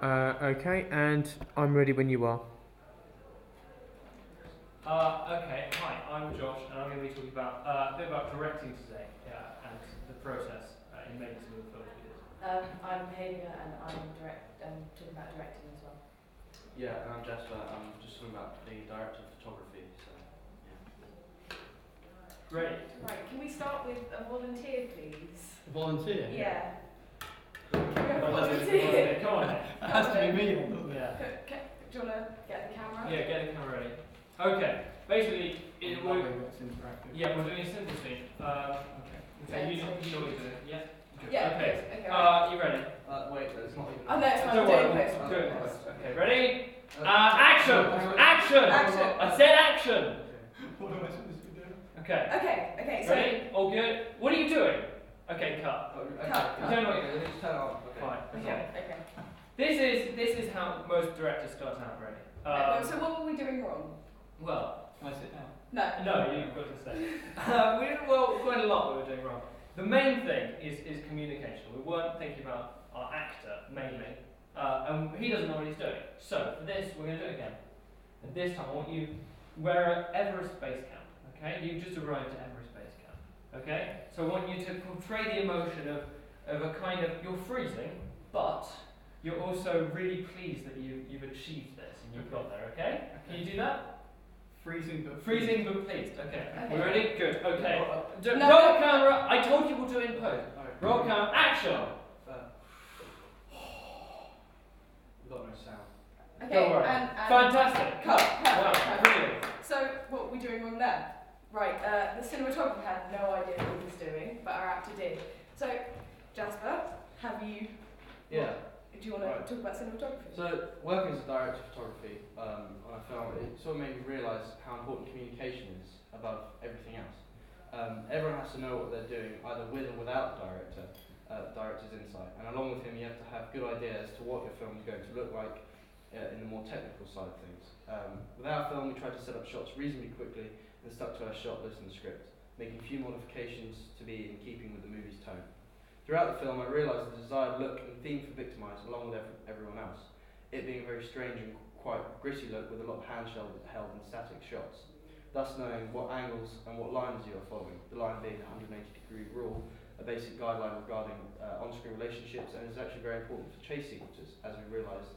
Okay, and I'm ready when you are. Okay, hi, I'm Josh, and I'm going to be talking about a bit about directing today, and the process in making some of the films we did. I'm Mahalia, and I'm talking about directing as well. Yeah, and I'm Jasper. I'm just talking about the director of photography. So, yeah. Great. Right, can we start with a volunteer, please? Volunteer? Yeah. Volunteer. Come on. It has to be me then, doesn't it? Yeah. Do you want to get the camera? Yeah, get the camera ready. Okay, basically, it will. That's interactive. Yeah, we're doing a simple scene. Okay. Okay, you know what you're doing. Yeah? Good. Yeah, Okay. good. Okay. You ready? Wait, it's not even. Oh, no, it's fine. Don't Do it worry. post. Do it post. Okay, ready? Action! Action! Action. I said action! What am I supposed to be doing? Okay. Okay, so... Ready? All good? What are you doing? Okay, cut. Cut. You don't know what you're Just turn it on. Okay. Fine. Okay. This is how most directors start out, really. So what were we doing wrong? Well, Can I sit down? no, you've got to say. Quite a lot we were doing wrong. The main thing is communication. We weren't thinking about our actor mainly, and he doesn't know what he's doing. So for this, we're going to do it again. And this time, I want you we're at Everest Base Camp. Okay, you just arrived at Everest Base Camp. Okay, so I want you to portray the emotion of a kind of you're freezing, but you're also really pleased that you've achieved this and you've got there. Okay, can you do that? Freezing but pleased. Okay. We ready? Good. Okay. No. Roll camera. I told you we'll do it in post. Alright. Roll camera. Action. We've got no sound. Okay, Don't worry. and Fantastic. cut. Wow. Perfect. Brilliant. So, what were we doing wrong there? Right, the cinematographer had no idea what he was doing, but our actor did. So, Jasper, have you... Yeah. Do you want to talk about cinematography? So, working as a director of photography on a film, it sort of made me realise how important communication is above everything else. Everyone has to know what they're doing, either with or without the director's insight. And along with him, you have to have good ideas as to what your film is going to look like in the more technical side of things. With our film, we tried to set up shots reasonably quickly and stuck to our shot list and script, making few modifications to be in keeping with the movie's tone. Throughout the film, I realised the desired look and theme for Victimised, along with everyone else, it being a very strange and quite gritty look with a lot of handheld and static shots, thus knowing what angles and what lines you are following, the line being the 180-degree rule, a basic guideline regarding on-screen relationships, and is actually very important for chase sequences, as we realised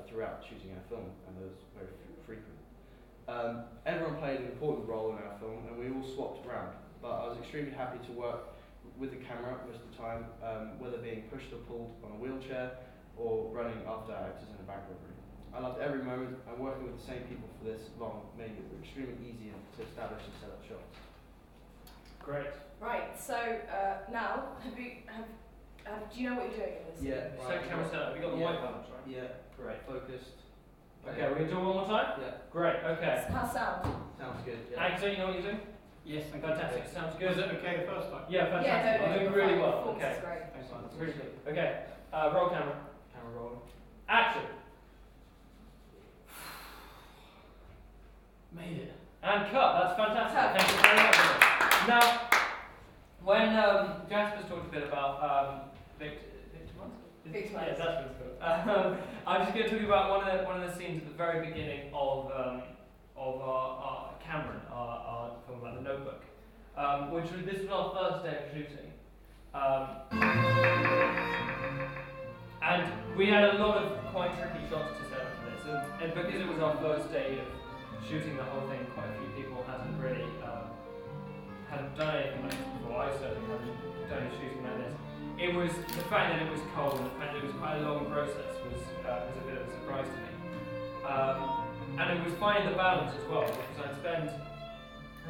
throughout shooting our film, and those very frequent. Everyone played an important role in our film, and we all swapped around, but I was extremely happy to work with the camera most of the time, whether being pushed or pulled on a wheelchair or running after actors in a bank robbery. I loved every moment, and working with the same people for this long made it extremely easy to establish and set up shots. Great. Right, so now, do you know what you're doing in this? Yeah. Second camera setup. We got the white balance, right? Yeah. Great. Focused. Okay, we're gonna do it one more time. Yeah. Great. Okay. How's sound? Sounds good. Yeah. Actor, you know what you're doing? Yes, thank you. Fantastic. Sounds good. Was it okay the first time? Yeah, fantastic. Yeah, You're doing really well. Performance Okay. is great. Excellent. Really good. Okay. Roll camera. Camera rolling. Action. Made it. And cut. That's fantastic. Cut. Thank you very much. Now, when Jasper's talked a bit about Victimised? Victimised. Yeah, that's what it's called. I'm just going to talk you about one of the scenes at the very beginning of our Cameron, our film about the Notebook, this was our first day of shooting, and we had a lot of quite tricky shots to set up for this, and because it was our first day of shooting the whole thing, quite a few people hadn't really hadn't done anything like this before. I certainly hadn't done any shooting like this. It was the fact that it was cold and the fact that it was quite a long process was a bit of a surprise to me. And it was finding the balance as well, because I'd spend a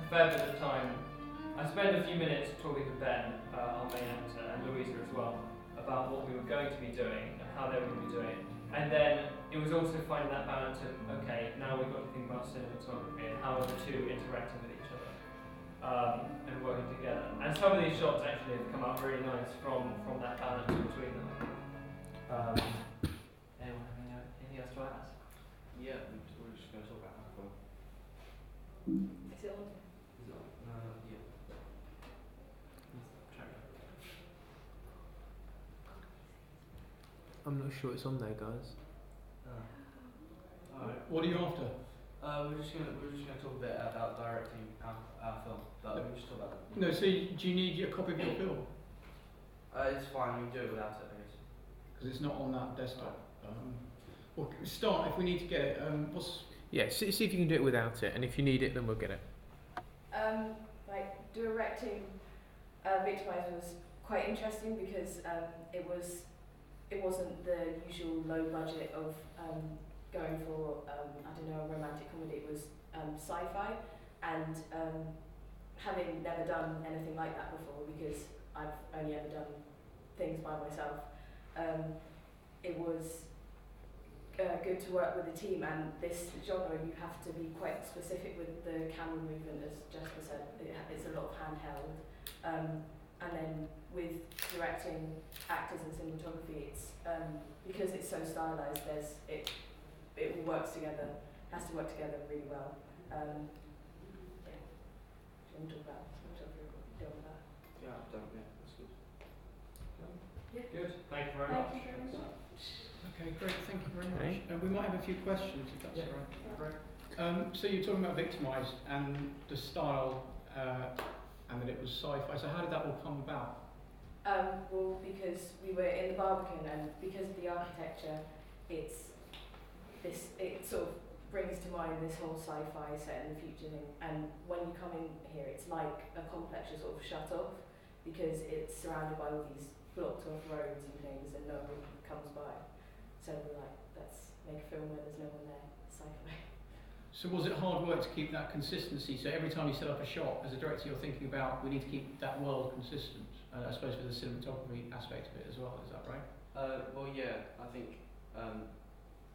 fair bit of time. I spent a few minutes talking to Ben, our main actor, and Louisa as well, about what we were going to be doing and how they were going to be doing. And then it was also finding that balance of, okay, now we've got to think about cinematography and how are the two interacting with each other and working together. And some of these shots actually have come out really nice from that balance between them. Anyone have anything else to add? Yeah, we're just going to talk about that film. Is it on? Yeah. I'm not sure it's on there, guys. Alright. What are you after? We're just gonna talk a bit about directing our film. But we just talk about it. No, so do you need a copy of your film? It's fine. We can do it without it, I guess. Because it's not on that desktop. Well, start if we need to get it. Yeah, see if you can do it without it, and if you need it, then we'll get it. Like directing Victimize was quite interesting because it wasn't the usual low budget of going for I don't know, a romantic comedy. It was sci-fi, and having never done anything like that before because I've only ever done things by myself, it was good to work with a team. And this genre, you have to be quite specific with the camera movement, as Jasper said. It's a lot of handheld, and then with directing actors and cinematography, it's because it's so stylized. It all works together. Has to work together really well. Yeah. Do you want to talk about cinematography? Deal with that. Yeah, I've done. Yeah, that's good. Good. Thank you very Thank much. you very much. Okay, great. Thank you very Okay. much. We might have a few questions if that's Yeah. all right. Great. So you're talking about Victimised and the style, and that it was sci-fi. So how did that all come about? Well, because we were in the Barbican, and because of the architecture, it sort of brings to mind this whole sci-fi set in the future thing. And when you come in here, it's like a complex you're sort of shut off because it's surrounded by all these blocked off roads and things, and no one comes by. So we're like, let's make a film where there's no one there. Sci-fi. So was it hard work to keep that consistency? So every time you set up a shot, as a director, you're thinking about, we need to keep that world consistent. I suppose with the cinematography aspect of it as well, is that right? Well, yeah, I think,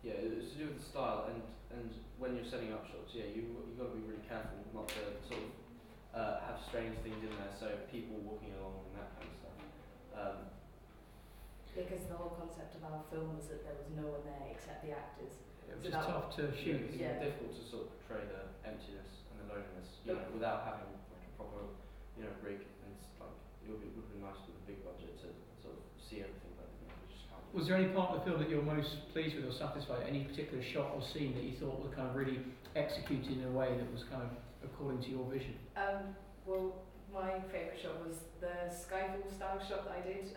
yeah, it's to do with the style, and when you're setting up shots, yeah, you've got to be really careful not to sort of have strange things in there, so people walking along and that kind of stuff. Because the whole concept of our film was that there was no one there except the actors. It was It's that- tough to shoot. It's Yeah. difficult to sort of portray the emptiness and the loneliness, you know, Look. without having like a proper, rig, and it's like it would be nice with a big budget to sort of see everything, but we just can't. Was there any part of the film that you're most pleased with or satisfied? Any particular shot or scene that you thought was kind of really executed in a way that was kind of according to your vision? Well, my favourite shot was the Skyfall style shot that I did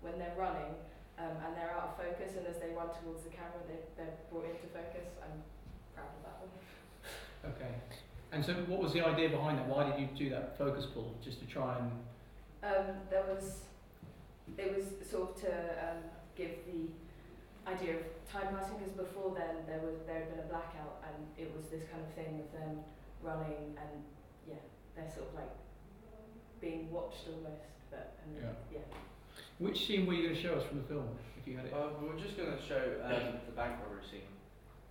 when they're running and they're out of focus, and as they run towards the camera, they're brought into focus. I'm proud of that one. Okay. And so what was the idea behind that? Why did you do that focus pull? Just to try and... It was sort of to give the idea of time passing, because before then there had been a blackout, and it was this kind of thing of them running, and yeah, they're sort of like being watched almost, but yeah. Which scene were you going to show us from the film, if you had it? We were just going to show the bank robbery scene,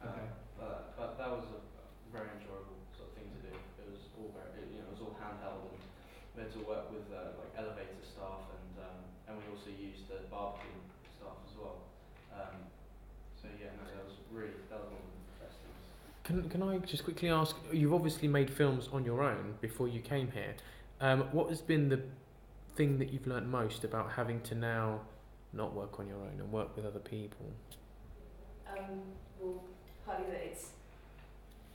Okay. but that was a very enjoyable sort of thing to do. It was all it was all handheld, and we had to work with like elevator staff, and we also used the barbecue staff as well. So yeah, no, that was one of the best things. Can I just quickly ask? You've obviously made films on your own before you came here. What has been the thing that you've learnt most about having to now not work on your own and work with other people? Well, partly that it's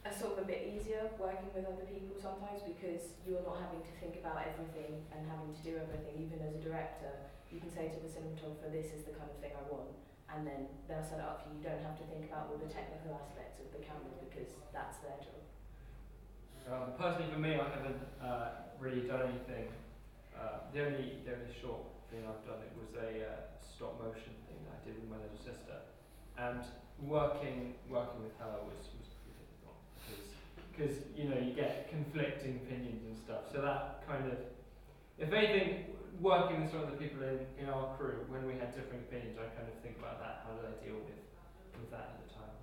a sort of a bit easier working with other people sometimes, because you're not having to think about everything and having to do everything. Even as a director, you can say to the cinematographer, this is the kind of thing I want, and then they'll set it up for you. You don't have to think about all the technical aspects of the camera, because that's their job. Personally, for me, I haven't really done anything. The only short thing I've done, it was a stop motion thing that I did with my little sister, and working with her was pretty difficult because you get conflicting opinions and stuff. So that kind of, if anything, working with some of the people in our crew, when we had different opinions, I kind of think about that. How did I deal with that at the time?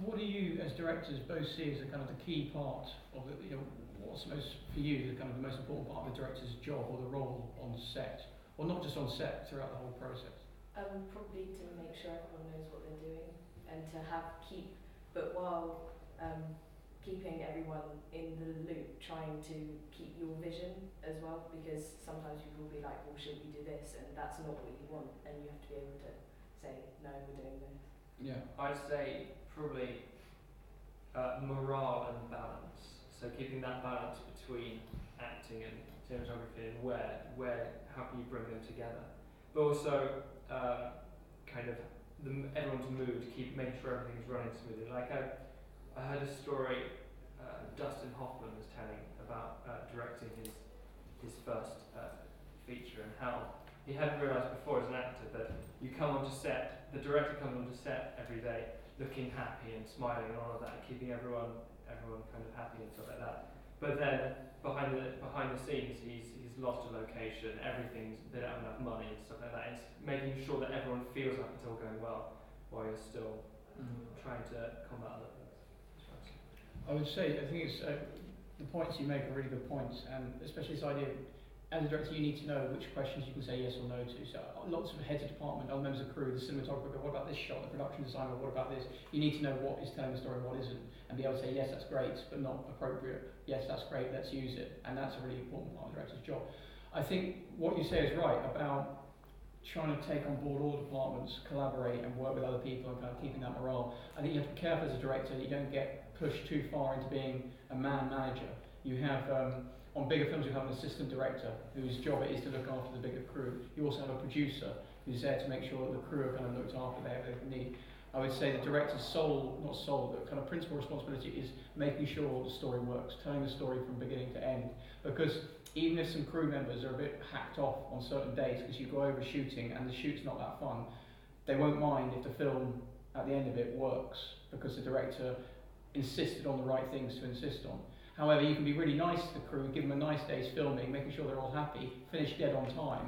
What do you, as directors, both see as a kind of the key part of the, what's most, for you, the kind of the most important part of the director's job or the role on set? Or not just on set, throughout the whole process? Probably to make sure everyone knows what they're doing, and to keep, but while keeping everyone in the loop, trying to keep your vision as well, because sometimes people will be like, well, should we do this? And that's not what you want, and you have to be able to say, no, we're doing this. Yeah. I'd say probably morale and balance. So keeping that balance between acting and cinematography, and how can you bring them together? But also kind of everyone's mood, making sure everything's running smoothly. Like I heard a story Dustin Hoffman was telling about directing his first feature, and how he hadn't realised before as an actor that you come onto set, the director comes onto set every day looking happy and smiling and all of that, keeping everyone kind of happy and stuff like that. But then behind the scenes, he's lost a location, they don't have enough money and stuff like that. It's making sure that everyone feels like it's all going well while you're still trying to combat other things. I would say, I think it's the points you make are really good points, and especially this idea, as a director, you need to know which questions you can say yes or no to. So lots of heads of department, other members of crew, the cinematographer, what about this shot, the production designer, what about this? You need to know what is telling the story and what isn't, and be able to say, yes, that's great, but not appropriate. Yes, that's great, let's use it. And that's a really important part of the director's job. I think what you say is right about trying to take on board all departments, collaborate and work with other people and kind of keeping that morale. I think you have to be careful as a director that you don't get pushed too far into being a man manager. You have, on bigger films, you have an assistant director whose job it is to look after the bigger crew. You also have a producer who's there to make sure that the crew are kind of looked after, they have everything they need. I would say the director's but kind of principal responsibility is making sure the story works, telling the story from beginning to end. Because even if some crew members are a bit hacked off on certain days because you go over shooting and the shoot's not that fun, they won't mind if the film at the end of it works because the director insisted on the right things to insist on. However, you can be really nice to the crew, give them a nice day's filming, making sure they're all happy, finish dead on time,